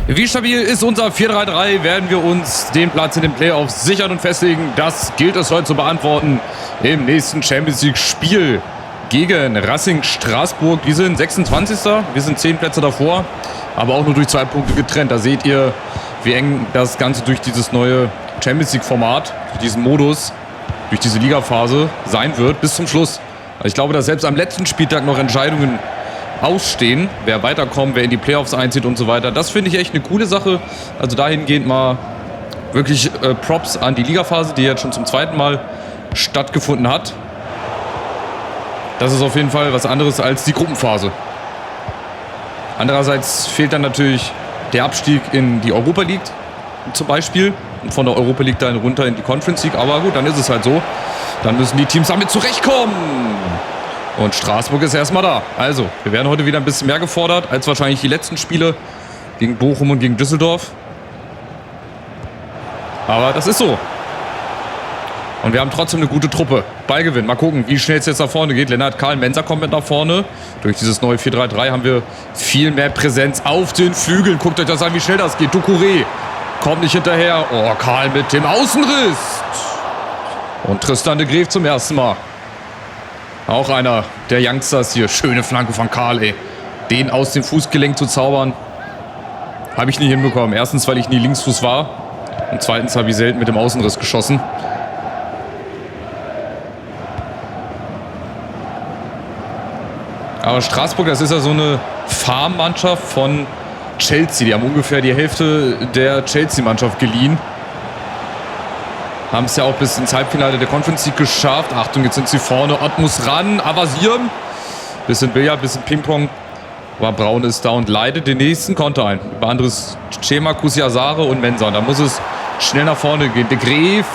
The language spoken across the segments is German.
Wie stabil ist unser 4-3-3? Werden wir uns den Platz in den Playoffs sichern und festlegen? Das gilt es heute zu beantworten im nächsten Champions League Spiel gegen Racing Straßburg. Die sind 26. Wir sind 10 Plätze davor, aber auch nur durch 2 Punkte getrennt. Da seht ihr, wie eng das Ganze durch dieses neue Champions League Format, durch diesen Modus, durch diese Ligaphase sein wird bis zum Schluss. Also ich glaube, dass selbst am letzten Spieltag noch Entscheidungen ausstehen, wer weiterkommt, wer in die Playoffs einzieht und so weiter. Das finde ich echt eine coole Sache. Also dahingehend mal wirklich Props an die Ligaphase, die jetzt schon zum 2. Mal stattgefunden hat. Das ist auf jeden Fall was anderes als die Gruppenphase. Andererseits fehlt dann natürlich der Abstieg in die Europa League zum Beispiel. Und von der Europa League dann runter in die Conference League. Aber gut, dann ist es halt so. Dann müssen die Teams damit zurechtkommen. Und Straßburg ist erstmal da. Also, wir werden heute wieder ein bisschen mehr gefordert als wahrscheinlich die letzten Spiele gegen Bochum und gegen Düsseldorf. Aber das ist so. Und wir haben trotzdem eine gute Truppe. Ballgewinn. Mal gucken, wie schnell es jetzt nach vorne geht. Lennart Karl Mensah kommt mit nach vorne. Durch dieses neue 4-3-3 haben wir viel mehr Präsenz auf den Flügeln. Guckt euch das an, wie schnell das geht. Doucouré kommt nicht hinterher. Oh, Karl mit dem Außenriss. Und Tristan de Greef zum ersten Mal. Auch einer der Youngsters hier. Schöne Flanke von Karl, ey. Den aus dem Fußgelenk zu zaubern, habe ich nie hinbekommen. Erstens, weil ich nie Linksfuß war. Und zweitens habe ich selten mit dem Außenriss geschossen. Aber Straßburg, das ist ja so eine Farmmannschaft von Chelsea. Die haben ungefähr die Hälfte der Chelsea-Mannschaft geliehen. Haben es ja auch bis ins Halbfinale der Conference League geschafft. Achtung, jetzt sind sie vorne. Ott muss ran. Avasieren. Bisschen Billard, bisschen Ping-Pong. Aber Braun ist da und leidet den nächsten Konter ein. Über anderes Chema, Kusiasare und Mensah. Da muss es schnell nach vorne gehen. De Greef.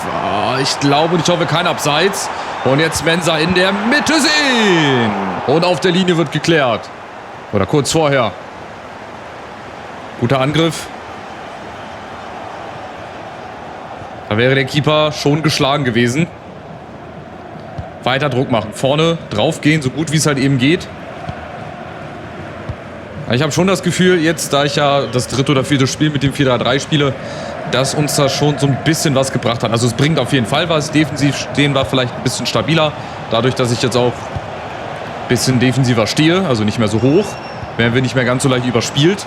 Ich glaube und ich hoffe kein Abseits. Und jetzt Mensah in der Mitte sehen. Und auf der Linie wird geklärt. Oder kurz vorher. Guter Angriff. Da wäre der Keeper schon geschlagen gewesen. Weiter Druck machen. Vorne drauf gehen, so gut wie es halt eben geht. Ich habe schon das Gefühl, jetzt, da ich ja das 3. oder 4. Spiel mit dem 4-3-3 spiele, dass uns das schon so ein bisschen was gebracht hat. Also es bringt auf jeden Fall was. Defensiv stehen wir vielleicht ein bisschen stabiler. Dadurch, dass ich jetzt auch ein bisschen defensiver stehe, also nicht mehr so hoch, werden wir nicht mehr ganz so leicht überspielt.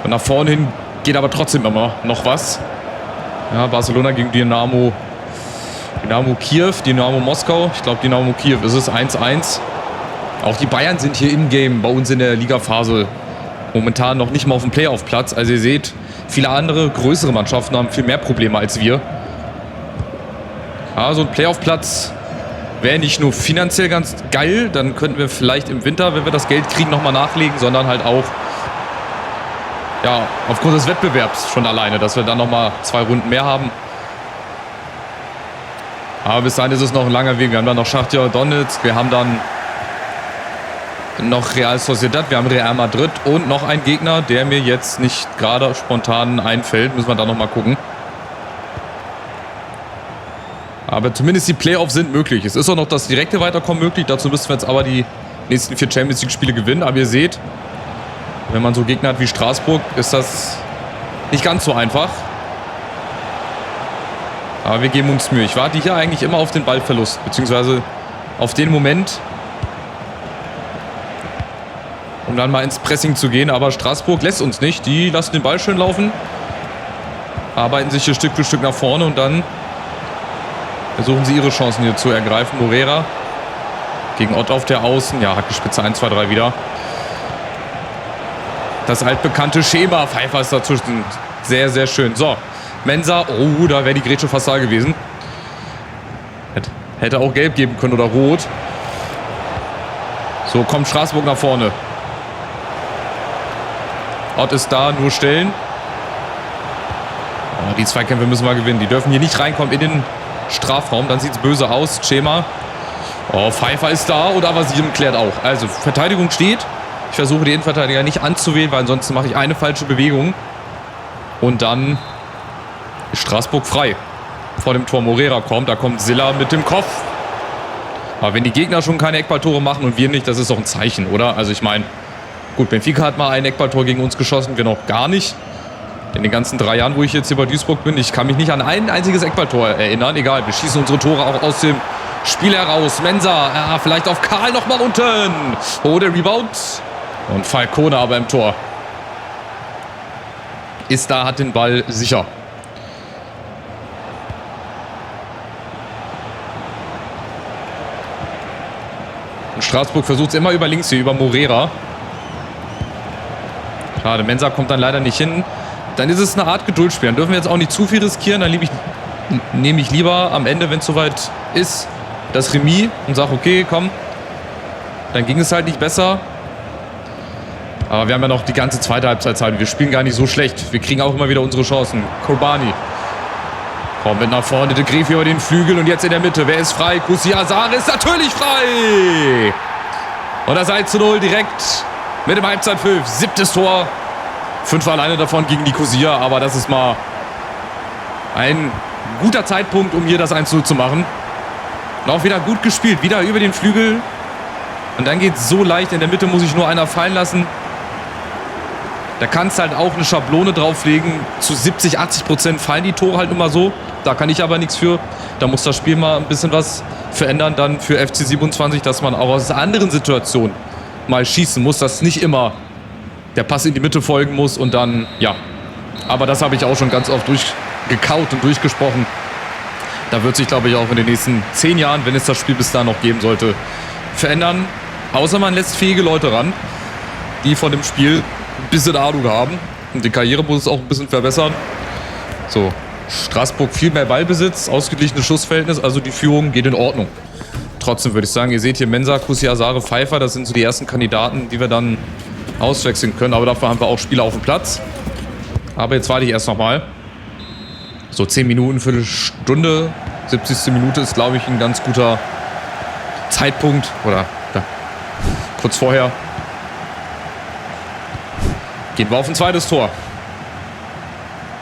Und nach vorne hin geht aber trotzdem immer noch was. Ja, Barcelona gegen Dynamo Kiew, Dynamo Moskau. Ich glaube, Dynamo Kiew ist es 1-1. Auch die Bayern sind hier im Game bei uns in der Ligaphase momentan noch nicht mal auf dem Playoff-Platz. Also ihr seht, viele andere größere Mannschaften haben viel mehr Probleme als wir. Ja, so ein Playoff-Platz wäre nicht nur finanziell ganz geil, dann könnten wir vielleicht im Winter, wenn wir das Geld kriegen, nochmal nachlegen, sondern halt auch ja, aufgrund des Wettbewerbs schon alleine, dass wir dann nochmal 2 Runden mehr haben. Aber bis dahin ist es noch ein langer Weg. Wir haben dann noch Schachtar Donetsk, wir haben dann noch Real Sociedad, wir haben Real Madrid und noch einen Gegner, der mir jetzt nicht gerade spontan einfällt. Müssen wir da nochmal gucken. Aber zumindest die Playoffs sind möglich. Es ist auch noch das direkte Weiterkommen möglich. Dazu müssen wir jetzt aber die nächsten 4 Champions League Spiele gewinnen. Aber ihr seht, wenn man so Gegner hat wie Straßburg, ist das nicht ganz so einfach. Aber wir geben uns Mühe. Ich warte hier eigentlich immer auf den Ballverlust, beziehungsweise auf den Moment, um dann mal ins Pressing zu gehen. Aber Straßburg lässt uns nicht. Die lassen den Ball schön laufen, arbeiten sich hier Stück für Stück nach vorne und dann versuchen sie ihre Chancen hier zu ergreifen. Morera gegen Ott auf der Außen. Ja, Hackespitze 1, 2, 3 wieder. Das altbekannte Schema. Pfeiffer ist dazwischen. Sehr, sehr schön. So, Mensah. Oh, da wäre die Grätsche fast da gewesen. Hätte auch gelb geben können oder rot. So, kommt Straßburg nach vorne. Ott ist da, nur stellen. Oh, die Zweikämpfe müssen wir gewinnen. Die dürfen hier nicht reinkommen in den Strafraum. Dann sieht es böse aus. Schema. Oh, Pfeiffer ist da und Avasieren klärt auch. Also, Verteidigung steht. Ich versuche die Innenverteidiger nicht anzuwählen, weil ansonsten mache ich eine falsche Bewegung. Und dann ist Straßburg frei. Vor dem Tor Morera kommt, da kommt Silla mit dem Kopf. Aber wenn die Gegner schon keine Eckballtore machen und wir nicht, das ist doch ein Zeichen, oder? Also ich meine, Gut, Benfica hat mal ein Eckballtor gegen uns geschossen, wir noch gar nicht. In den ganzen 3 Jahren, wo ich jetzt hier bei Duisburg bin, ich kann mich nicht an ein einziges Eckballtor erinnern. Egal, wir schießen unsere Tore auch aus dem Spiel heraus. Mensah, ja, vielleicht auf Karl nochmal unten. Oh, der Rebound. Und Falcone aber im Tor. Ist hat den Ball sicher. Und Straßburg versucht es immer über links hier, über Morera. Schade, Mensah kommt dann leider nicht hin. Dann ist es eine Art Geduldsspiel. Dann dürfen wir jetzt auch nicht zu viel riskieren. Dann nehme ich lieber am Ende, wenn es soweit ist, das Remis und sage, okay, komm. Dann ging es halt nicht besser. Aber wir haben ja noch die ganze zweite Halbzeit. Wir spielen gar nicht so schlecht. Wir kriegen auch immer wieder unsere Chancen. Koulibaly. Kommt mit nach vorne. De Gref über den Flügel und jetzt in der Mitte. Wer ist frei? Kusi Azar ist natürlich frei. Und das 1:0 direkt mit dem Halbzeitpfiff. 7. Tor. 5 alleine davon gegen Nicosia, aber das ist mal ein guter Zeitpunkt, um hier das 1:0 zu machen. Und auch wieder gut gespielt, wieder über den Flügel. Und dann geht es so leicht, in der Mitte muss ich nur einer fallen lassen. Da kannst du halt auch eine Schablone drauflegen. Zu 70-80% fallen die Tore halt immer so. Da kann ich aber nichts für. Da muss das Spiel mal ein bisschen was verändern dann für FC 27, dass man auch aus anderen Situationen mal schießen muss, dass nicht immer der Pass in die Mitte folgen muss und dann, ja. Aber das habe ich auch schon ganz oft durchgekaut und durchgesprochen. Da wird sich, glaube ich, auch in den nächsten 10 Jahren, wenn es das Spiel bis dahin noch geben sollte, verändern. Außer man lässt fähige Leute ran, die von dem Spiel ein bisschen Ahnung haben. Und die Karriere muss es auch ein bisschen verbessern. So, Straßburg viel mehr Ballbesitz, ausgeglichenes Schussverhältnis, also die Führung geht in Ordnung. Trotzdem würde ich sagen, ihr seht hier Mensah, Kusi Azar, Pfeiffer, das sind so die ersten Kandidaten, die wir dann auswechseln können, aber dafür haben wir auch Spieler auf dem Platz. Aber jetzt warte ich erst nochmal. So 10 Minuten, Viertelstunde, 70. Minute ist, glaube ich, ein ganz guter Zeitpunkt. Oder ja, kurz vorher. Gehen wir auf ein zweites Tor.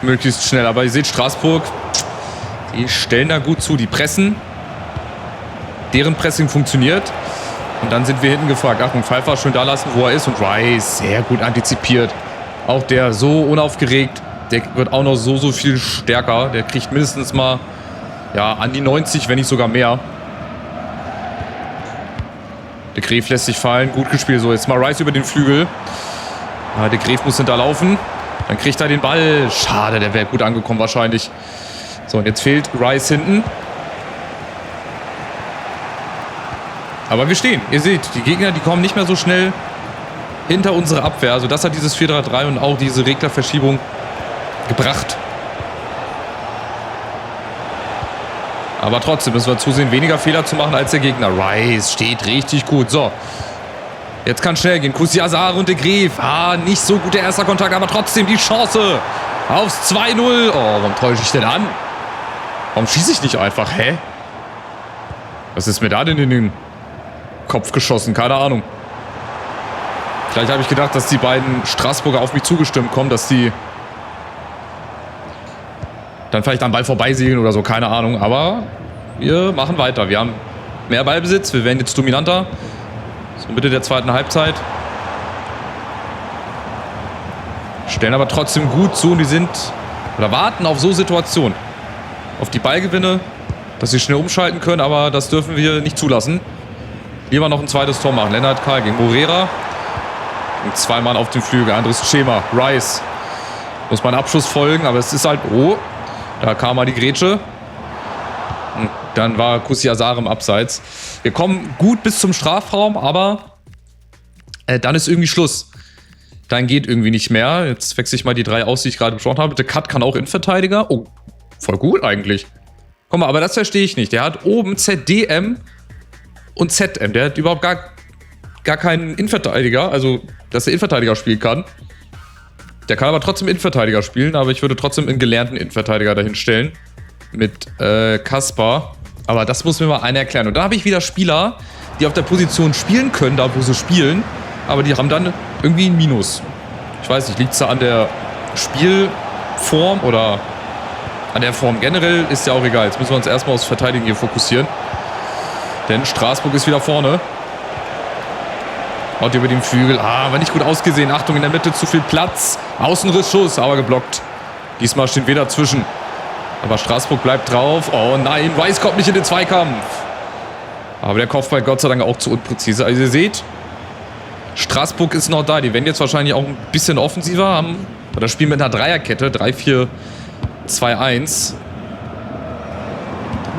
Möglichst schnell, aber ihr seht Straßburg, die stellen da gut zu, die pressen. Deren Pressing funktioniert. Und dann sind wir hinten gefragt. Achtung, Pfeiffer schön da lassen, wo er ist. Und Rice sehr gut antizipiert. Auch der so unaufgeregt. Der wird auch noch so viel stärker. Der kriegt mindestens mal ja, an die 90, wenn nicht sogar mehr. De Gref lässt sich fallen. Gut gespielt. So, jetzt mal Rice über den Flügel. Ja, De Gref muss hinterlaufen. Dann kriegt er den Ball. Schade, der wäre gut angekommen wahrscheinlich. So, und jetzt fehlt Rice hinten. Aber wir stehen. Ihr seht, die Gegner, die kommen nicht mehr so schnell hinter unsere Abwehr. Also das hat dieses 4-3-3 und auch diese Reglerverschiebung gebracht. Aber trotzdem müssen wir zusehen, weniger Fehler zu machen als der Gegner. Rice steht richtig gut. So, jetzt kann schnell gehen. Kusi Azar und De Gref. Nicht so gut der erste Kontakt, aber trotzdem die Chance aufs 2:0. Oh, warum täusche ich denn an? Warum schieße ich nicht einfach? Hä? Was ist mir da denn in den Kopf geschossen? Keine Ahnung. Vielleicht habe ich gedacht, dass die beiden Straßburger auf mich zugestimmt kommen, dass die dann vielleicht am Ball vorbeisegeln oder so. Keine Ahnung. Aber wir machen weiter. Wir haben mehr Ballbesitz. Wir werden jetzt dominanter. So Mitte der zweiten Halbzeit. Stellen aber trotzdem gut zu und die sind oder warten auf so Situationen. Auf die Ballgewinne, dass sie schnell umschalten können, aber das dürfen wir nicht zulassen. Lieber noch ein zweites Tor machen. Lennart Karl gegen Morera. Und 2 Mann auf dem Flügel. Anderes Schema. Rice. Muss mal ein Abschuss folgen, aber es ist halt... Oh, da kam mal die Grätsche. Und dann war Kusi Azar im Abseits. Wir kommen gut bis zum Strafraum, aber dann ist irgendwie Schluss. Dann geht irgendwie nicht mehr. Jetzt wechsle ich mal die 3 aus, die ich gerade besprochen habe. Der Cut kann auch Innenverteidiger. Oh, voll gut eigentlich. Guck mal, aber das verstehe ich nicht. Der hat oben ZDM und ZM. Der hat überhaupt gar keinen Innenverteidiger. Also, dass er Innenverteidiger spielen kann. Der kann aber trotzdem Innenverteidiger spielen. Aber ich würde trotzdem einen gelernten Innenverteidiger dahin stellen. Mit Kaspar. Aber das muss mir mal einer erklären. Und da habe ich wieder Spieler, die auf der Position spielen können, da wo sie spielen. Aber die haben dann irgendwie ein Minus. Ich weiß nicht, liegt es da an der Spielform oder an der Form generell? Ist ja auch egal. Jetzt müssen wir uns erstmal aufs Verteidigen hier fokussieren. Denn Straßburg ist wieder vorne. Ott über den Flügel. Aber nicht gut ausgesehen. Achtung, in der Mitte zu viel Platz. Außenrissschuss, aber geblockt. Diesmal stehen wir dazwischen. Aber Straßburg bleibt drauf. Oh nein, Weiß kommt nicht in den Zweikampf. Aber der Kopfball Gott sei Dank auch zu unpräzise. Also ihr seht, Straßburg ist noch da. Die werden jetzt wahrscheinlich auch ein bisschen offensiver haben. Oder spielen mit einer Dreierkette. 3-4-2-1.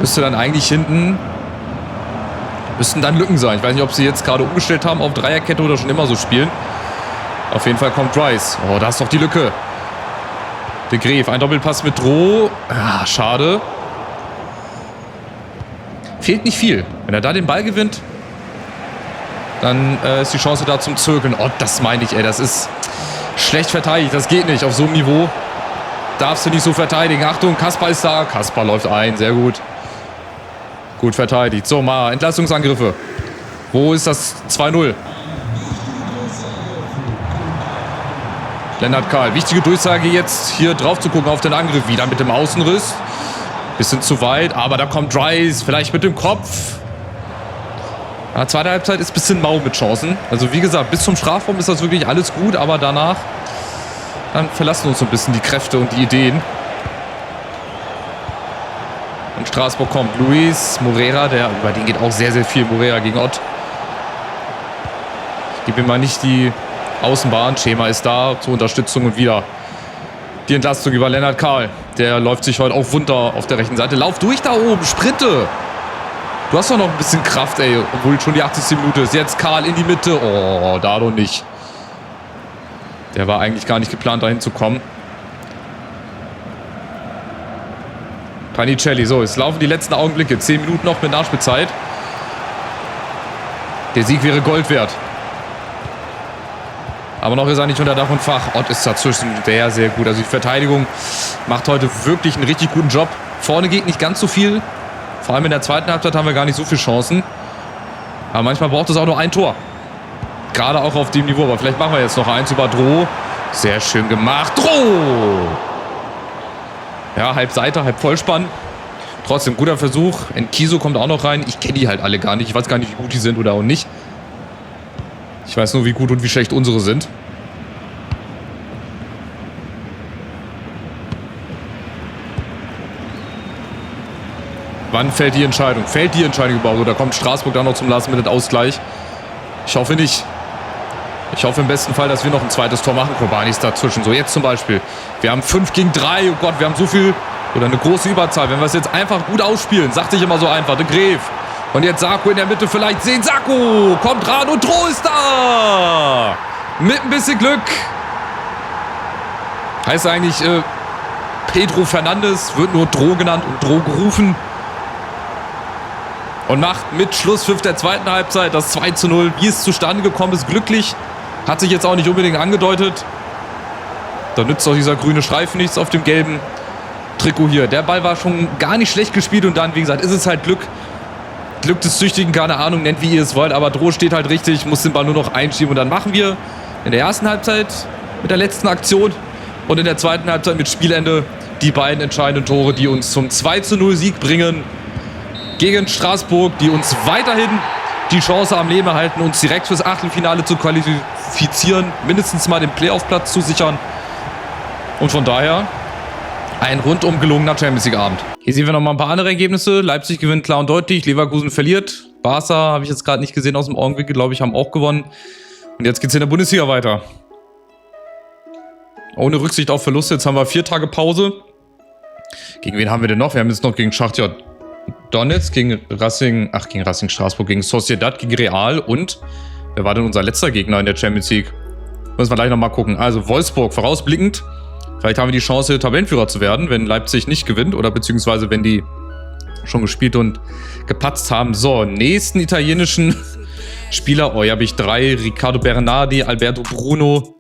Müsste dann eigentlich hinten... Müssten dann Lücken sein. Ich weiß nicht, ob sie jetzt gerade umgestellt haben auf Dreierkette oder schon immer so spielen. Auf jeden Fall kommt Rice. Oh, da ist doch die Lücke. De Graef, ein Doppelpass mit Droh. Ah, schade. Fehlt nicht viel. Wenn er da den Ball gewinnt, dann ist die Chance da zum Zirkeln. Oh, das meine ich, ey. Das ist schlecht verteidigt. Das geht nicht. Auf so einem Niveau darfst du nicht so verteidigen. Achtung, Kaspar ist da. Kaspar läuft ein. Sehr gut. Gut verteidigt. So, mal Entlastungsangriffe. Wo ist das 2-0? Lennart Kahl. Wichtige Durchsage jetzt, hier drauf zu gucken auf den Angriff. Wieder mit dem Außenriss. Bisschen zu weit, aber da kommt Rice. Vielleicht mit dem Kopf. Ja, zweite Halbzeit ist ein bisschen mau mit Chancen. Also wie gesagt, bis zum Strafraum ist das wirklich alles gut, aber danach dann verlassen uns so ein bisschen die Kräfte und die Ideen. Und Straßburg kommt. Luis Moreira, über den geht auch sehr, sehr viel. Moreira gegen Ott. Ich gebe ihm mal nicht die Außenbahn. Schema ist da zur Unterstützung und wieder die Entlastung über Lennart Kahl. Der läuft sich heute auch runter auf der rechten Seite. Lauf durch da oben, sprinte. Du hast doch noch ein bisschen Kraft, ey. Obwohl schon die 80. Minute ist. Jetzt Kahl in die Mitte. Oh, da doch nicht. Der war eigentlich gar nicht geplant, dahin zu kommen. Panicelli, so, es laufen die letzten Augenblicke. 10 Minuten noch mit Nachspielzeit. Der Sieg wäre Gold wert. Aber noch ist er nicht unter Dach und Fach. Ott ist dazwischen sehr, sehr gut. Also die Verteidigung macht heute wirklich einen richtig guten Job. Vorne geht nicht ganz so viel. Vor allem in der zweiten Halbzeit haben wir gar nicht so viele Chancen. Aber manchmal braucht es auch nur ein Tor. Gerade auch auf dem Niveau. Aber vielleicht machen wir jetzt noch eins über Droh. Sehr schön gemacht. Droh! Ja, halb Seite, halb Vollspann. Trotzdem, guter Versuch. Enkiso kommt auch noch rein. Ich kenne die halt alle gar nicht. Ich weiß gar nicht, wie gut die sind oder auch nicht. Ich weiß nur, wie gut und wie schlecht unsere sind. Wann fällt die Entscheidung? Fällt die Entscheidung überhaupt? Oder kommt Straßburg dann noch zum Last-Minute-Ausgleich? Ich hoffe nicht. Ich hoffe im besten Fall, dass wir noch ein zweites Tor machen. Kobani ist dazwischen. So, jetzt zum Beispiel. Wir haben 5 gegen 3. Oh Gott, wir haben so viel oder eine große Überzahl. Wenn wir es jetzt einfach gut ausspielen, sagt sich immer so einfach. De Graef. Und jetzt Sarko in der Mitte vielleicht sehen. Sarko kommt ran und Droh ist da. Mit ein bisschen Glück. Heißt eigentlich Pedro Fernandes. Wird nur Droh genannt und Droh gerufen. Und macht mit Schlusspfiff der zweiten Halbzeit das 2:0. Wie es zustande gekommen ist, glücklich. Hat sich jetzt auch nicht unbedingt angedeutet. Da nützt auch dieser grüne Streifen nichts auf dem gelben Trikot hier. Der Ball war schon gar nicht schlecht gespielt und dann, wie gesagt, ist es halt Glück. Glück des Züchtigen, keine Ahnung, nennt wie ihr es wollt. Aber Droh steht halt richtig, muss den Ball nur noch einschieben. Und dann machen wir in der ersten Halbzeit mit der letzten Aktion und in der zweiten Halbzeit mit Spielende die beiden entscheidenden Tore, die uns zum 2:0 Sieg bringen gegen Straßburg, die uns weiterhin die Chance am Leben erhalten, uns direkt fürs Achtelfinale zu qualifizieren, mindestens mal den Playoff-Platz zu sichern. Und von daher ein rundum gelungener Champions-League-Abend. Hier sehen wir noch mal ein paar andere Ergebnisse. Leipzig gewinnt klar und deutlich, Leverkusen verliert. Barca habe ich jetzt gerade nicht gesehen aus dem Augenwinkel, glaube ich, haben auch gewonnen. Und jetzt geht es in der Bundesliga weiter. Ohne Rücksicht auf Verluste, jetzt haben wir 4 Tage Pause. Gegen wen haben wir denn noch? Wir haben jetzt noch gegen Schachtja Donetsk, gegen Racing Straßburg, gegen Sociedad, gegen Real und wer war denn unser letzter Gegner in der Champions League? Müssen wir gleich nochmal gucken. Also Wolfsburg, vorausblickend. Vielleicht haben wir die Chance, Tabellenführer zu werden, wenn Leipzig nicht gewinnt oder beziehungsweise wenn die schon gespielt und gepatzt haben. So, nächsten italienischen Spieler. Oh, hier habe ich 3. Riccardo Bernardi, Alberto Bruno,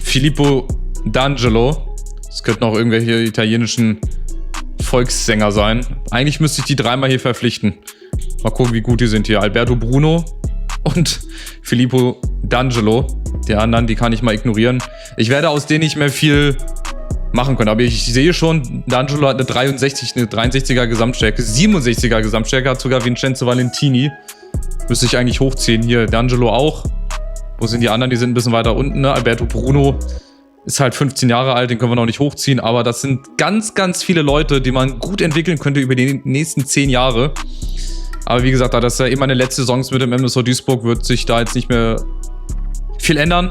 Filippo D'Angelo. Das könnten auch irgendwelche italienischen Volkssänger sein. Eigentlich müsste ich die 3 mal hier verpflichten. Mal gucken, wie gut die sind hier. Alberto Bruno und Filippo D'Angelo. Die anderen, die kann ich mal ignorieren. Ich werde aus denen nicht mehr viel machen können. Aber ich sehe schon, D'Angelo hat eine 63er Gesamtstärke. 67er Gesamtstärke hat sogar Vincenzo Valentini. Müsste ich eigentlich hochziehen. Hier, D'Angelo auch. Wo sind die anderen? Die sind ein bisschen weiter unten, ne? Alberto Bruno ist halt 15 Jahre alt, den können wir noch nicht hochziehen, aber das sind ganz, ganz viele Leute, die man gut entwickeln könnte über die nächsten 10 Jahre. Aber wie gesagt, da das ja immer eine letzte Saison mit dem MSV Duisburg, wird sich da jetzt nicht mehr viel ändern.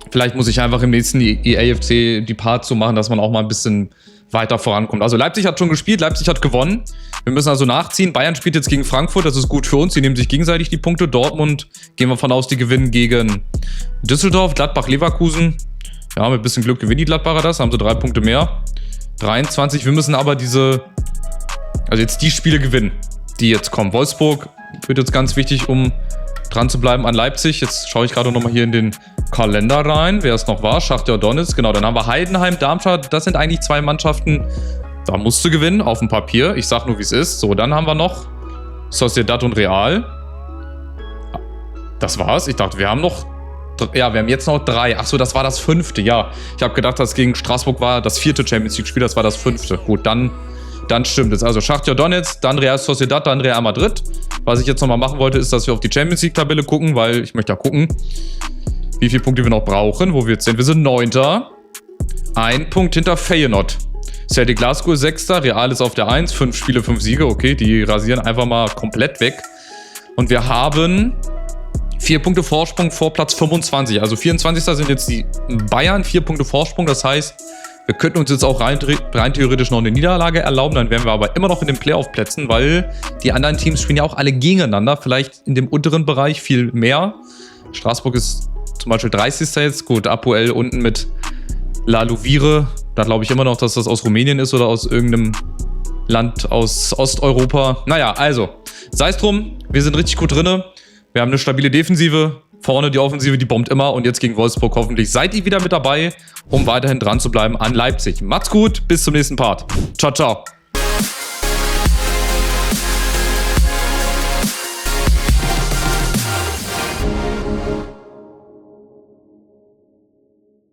Vielleicht muss ich einfach im nächsten EAFC die Parts so machen, dass man auch mal ein bisschen weiter vorankommt. Also Leipzig hat schon gespielt, Leipzig hat gewonnen. Wir müssen also nachziehen. Bayern spielt jetzt gegen Frankfurt, das ist gut für uns. Die nehmen sich gegenseitig die Punkte. Dortmund gehen wir von aus, die gewinnen gegen Düsseldorf. Gladbach, Leverkusen. Ja, mit ein bisschen Glück gewinnen die Gladbacher das, haben sie 3 Punkte mehr. 23, wir müssen aber also jetzt die Spiele gewinnen, die jetzt kommen. Wolfsburg wird jetzt ganz wichtig, um dran zu bleiben an Leipzig. Jetzt schaue ich gerade nochmal hier in den Kalender rein, wer es noch war. Schachtar Donetsk, genau. Dann haben wir Heidenheim, Darmstadt. Das sind eigentlich 2 Mannschaften, da musst du gewinnen, auf dem Papier. Ich sag nur, wie es ist. So, dann haben wir noch Sociedad und Real. Das war's. Ich dachte, wir haben noch... Ja, wir haben jetzt noch 3. Achso, das war das 5. Ja, ich habe gedacht, das gegen Straßburg war das 4. Champions League-Spiel. Das war das 5. Gut, dann stimmt es. Also Schachtar Donetsk, dann Real Sociedad, dann Real Madrid. Was ich jetzt nochmal machen wollte, ist, dass wir auf die Champions League-Tabelle gucken, weil ich möchte ja gucken, wie viele Punkte wir noch brauchen, wo wir jetzt sind. Wir sind 9. 1 Punkt hinter Feyenoord. Celtic Glasgow ist 6. Real ist auf der 1. 5 Spiele, 5 Siege. Okay, die rasieren einfach mal komplett weg. Und wir haben 4 Punkte Vorsprung vor Platz 25. Also 24. sind jetzt die Bayern, 4 Punkte Vorsprung. Das heißt, wir könnten uns jetzt auch rein theoretisch noch eine Niederlage erlauben. Dann wären wir aber immer noch in den Playoff-Plätzen, weil die anderen Teams spielen ja auch alle gegeneinander. Vielleicht in dem unteren Bereich viel mehr. Straßburg ist zum Beispiel 30. jetzt. Gut, Apoel unten mit La Louvire. Da glaube ich immer noch, dass das aus Rumänien ist oder aus irgendeinem Land aus Osteuropa. Naja, also, sei es drum. Wir sind richtig gut drinne. Wir haben eine stabile Defensive. Vorne die Offensive, die bombt immer. Und jetzt gegen Wolfsburg hoffentlich seid ihr wieder mit dabei, um weiterhin dran zu bleiben an Leipzig. Macht's gut, bis zum nächsten Part. Ciao, ciao.